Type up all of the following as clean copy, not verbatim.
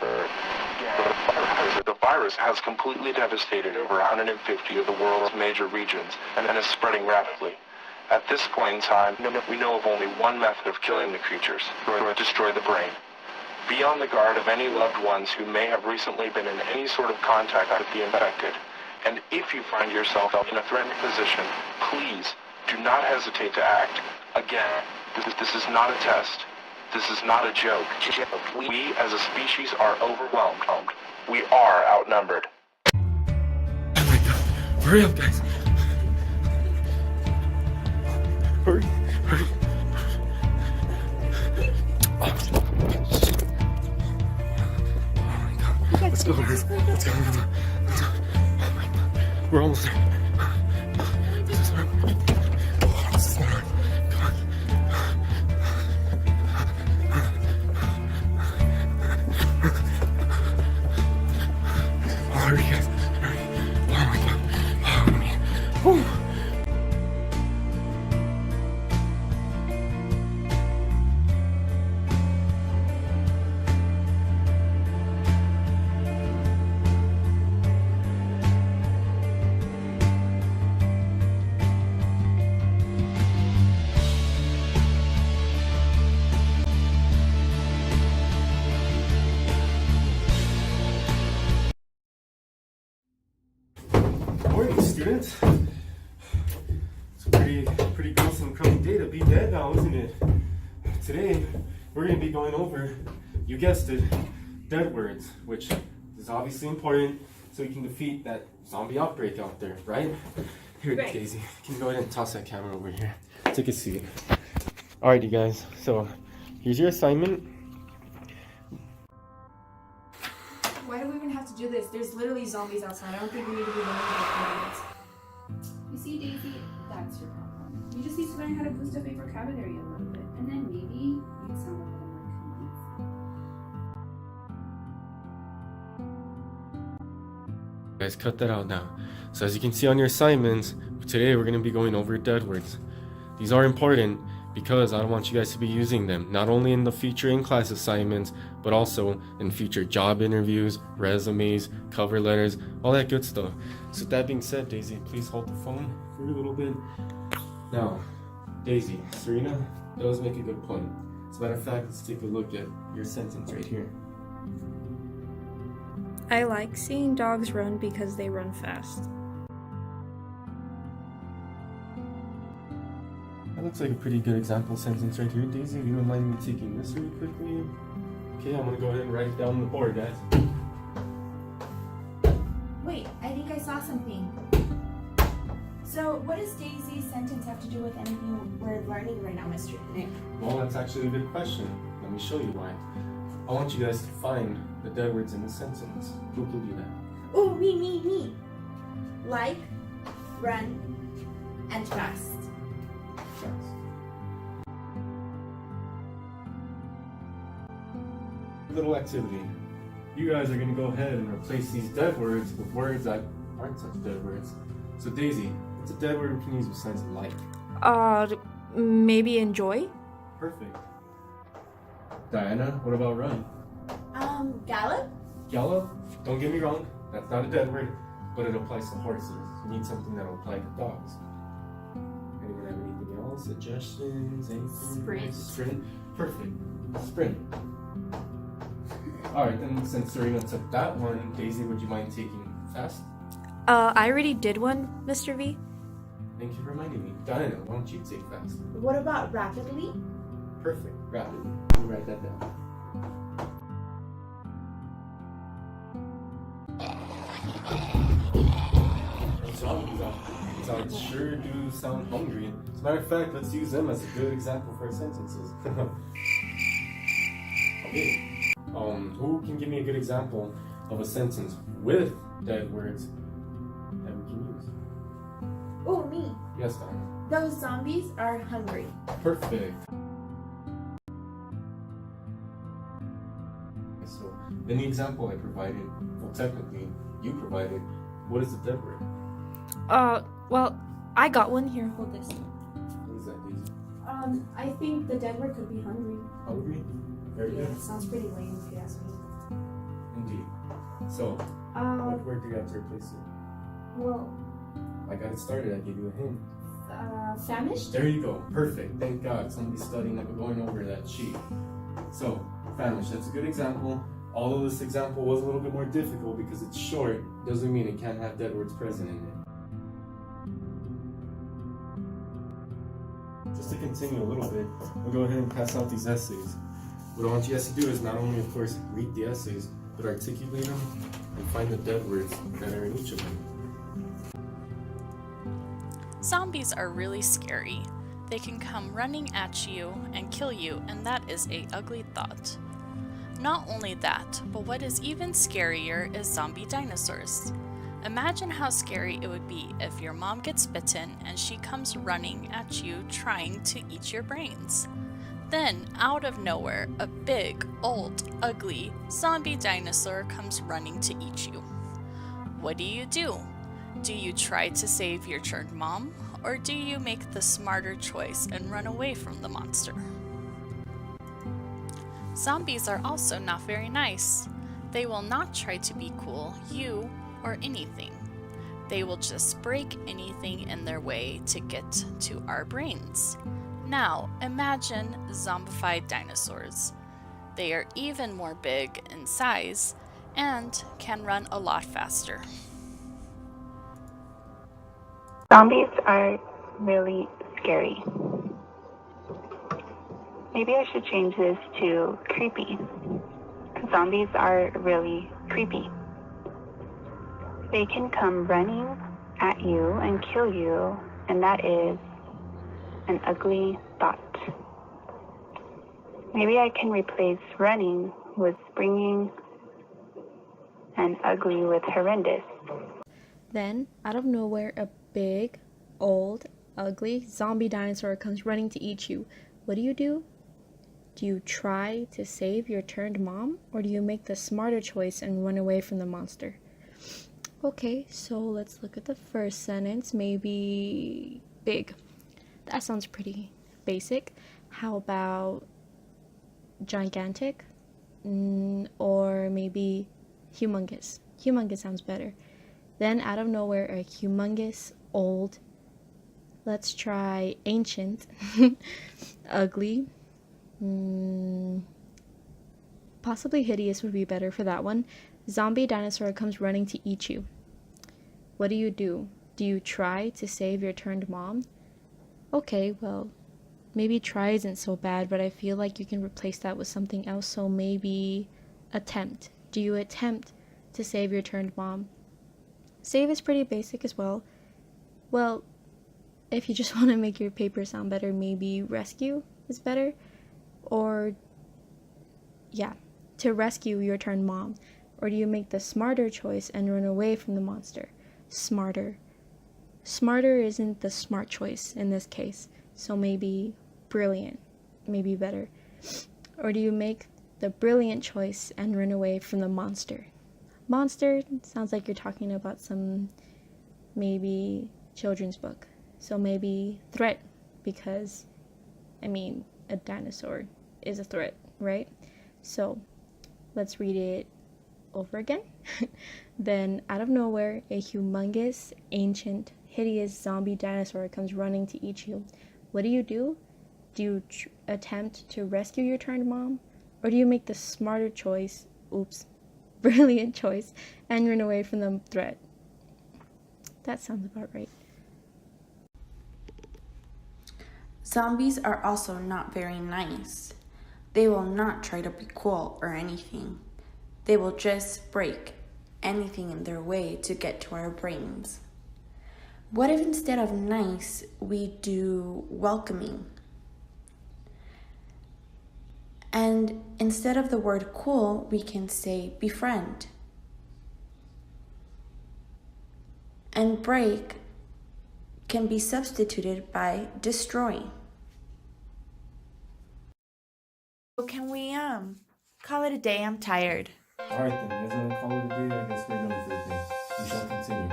outnumbered. The virus has completely devastated over 150 of the world's major regions and is spreading rapidly. At this point in time, we know of only one method of killing the creatures: destroy the brain. Be on the guard of any loved ones who may have recently been in any sort of contact with the infected. And if you find yourself in a threatened position, please do not hesitate to act. Again, this is not a test. This is not a joke. We as a species are overwhelmed. We are outnumbered. Oh my god. Hurry up, guys. Hurry. Oh my god. Let's go. Let's go. Oh my god. We're almost there. This is hard. Oh, this is not hard. Come on. Oh, hurry, guys. Hurry. Oh my god. Oh man. Whew. Morning, students. It's a pretty gruesome, crummy day to be dead now, isn't it? Today, we're going to be going over, you guessed it, dead words, which is obviously important so we can defeat that zombie outbreak out there, right? Here, Right. Daisy, can you go ahead and toss that camera over here? Take a seat. Alrighty, guys, so here's your assignment. Why do we even have to do this? There's literally zombies outside. I don't think we need to be running about You see, Daisy, that's your problem. You just need to learn how to boost up your vocabulary a little bit, and then maybe you'd sound a little more convincing. Guys, cut that out now. So as you can see on your assignments, today we're going to be going over dead words. These are important because I don't want you guys to be using them, not only in the future in-class assignments, but also in future job interviews, resumes, cover letters, all that good stuff. So with that being said, Daisy, please hold the phone for a little bit. Now, Daisy, Serena does make a good point. As a matter of fact, let's take a look at your sentence right here. I like seeing dogs run because they run fast. That looks like a pretty good example sentence right here. Daisy, if you don't mind me taking this really quickly. Okay, I'm gonna go ahead and write it down on the board, guys. Wait, I think I saw something. So, what does Daisy's sentence have to do with anything we're learning right now, Mr. Nick? Well, that's actually a good question. Let me show you why. I want you guys to find the dead words in the sentence. Who can do that? Oh, me. Like, run, and fast. Little activity. You guys are going to go ahead and replace these dead words with words that aren't such dead words. So Daisy, what's a dead word we can use besides like? Maybe enjoy? Perfect. Diana, what about run? Gallop? Gallop? Don't get me wrong, that's not a dead word, but it applies to horses. You need something that'll apply to dogs. Anyone have anything else? Suggestions? Anything? Sprint? Perfect. Sprint. Alright, then since Serena took that one, Daisy, would you mind taking fast? I already did one, Mr. V. Thank you for reminding me. Diana, why don't you take fast? What about rapidly? Perfect. Rapidly. Let me write that down. Zombies sure do sound hungry. As a matter of fact, let's use them as a good example for our sentences. Okay. Who can give me a good example of a sentence with dead words that we can use? Oh, me. Yes, Diana. Those zombies are hungry. Perfect. So, in the example I provided, well, technically, you provided, what is the dead word? Well, I got one here. Hold this. What is that, Daisy? I think the dead word could be hungry. Hungry? Very Yeah, good. it sounds pretty lame if you ask me. So, what word do you have to replace it? Well, I got it started. I gave you a hint. famished? There you go. Perfect. Thank God. Somebody's studying, going over that sheet. So, famished. That's a good example. Although this example was a little bit more difficult because it's short, doesn't mean it can't have dead words present in it. Just to continue a little bit, we'll go ahead and pass out these essays. What I want you guys to do is not only, of course, read the essays, but articulate them and find the dead words that are in each of them. Zombies are really scary. They can come running at you and kill you, and that is a ugly thought. Not only that, but what is even scarier is zombie dinosaurs. Imagine how scary it would be if your mom gets bitten and she comes running at you trying to eat your brains. Then, out of nowhere, a big, old, ugly zombie dinosaur comes running to eat you. What do? Do you try to save your turned mom, or do you make the smarter choice and run away from the monster? Zombies are also not very nice. They will not try to be cool, you, or anything. They will just break anything in their way to get to our brains. Now, imagine zombified dinosaurs. They are even more big in size and can run a lot faster. Zombies are really scary. Maybe I should change this to creepy. Zombies are really creepy. They can come running at you and kill you, and that is an ugly thought. Maybe I can replace running with springing and ugly with horrendous. Then, out of nowhere, a big, old, ugly zombie dinosaur comes running to eat you. What do? Do you try to save your turned mom, or do you make the smarter choice and run away from the monster? Okay, so let's look at the first sentence. Maybe big. That sounds pretty basic. How about gigantic? Or maybe humongous. Humongous sounds better. Then out of nowhere, a humongous, old, let's try ancient, ugly, possibly hideous would be better for that one. Zombie dinosaur comes running to eat you. What do? Do you try to save your turned mom? Okay, well, maybe try isn't so bad, but I feel like you can replace that with something else, so maybe attempt. Do you attempt to save your turned mom? Save is pretty basic as well. Well, if you just want to make your paper sound better, maybe rescue is better. Or, yeah, to rescue your turned mom. Or do you make the smarter choice and run away from the monster? Smarter. Smarter isn't the smart choice in this case, so maybe brilliant, maybe better. Or do you make the brilliant choice and run away from the monster? Monster sounds like you're talking about some maybe children's book, so maybe threat, because a dinosaur is a threat, right? So let's read it over again. Then out of nowhere, a humongous, ancient, hideous zombie dinosaur comes running to eat you. What do? Do you attempt to rescue your turned mom, or do you make the smarter choice, brilliant choice, and run away from the threat? That sounds about right. Zombies are also not very nice. They will not try to be cool or anything. They will just break anything in their way to get to our brains. What if instead of nice, we do welcoming? And instead of the word cool, we can say befriend. And break can be substituted by destroy. Can we call it a day? I'm tired. Alright then, you guys want to call it a day? I guess we're done for the day. We shall continue.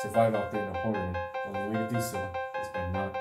Survive out there in the horror. The only way to do so is by not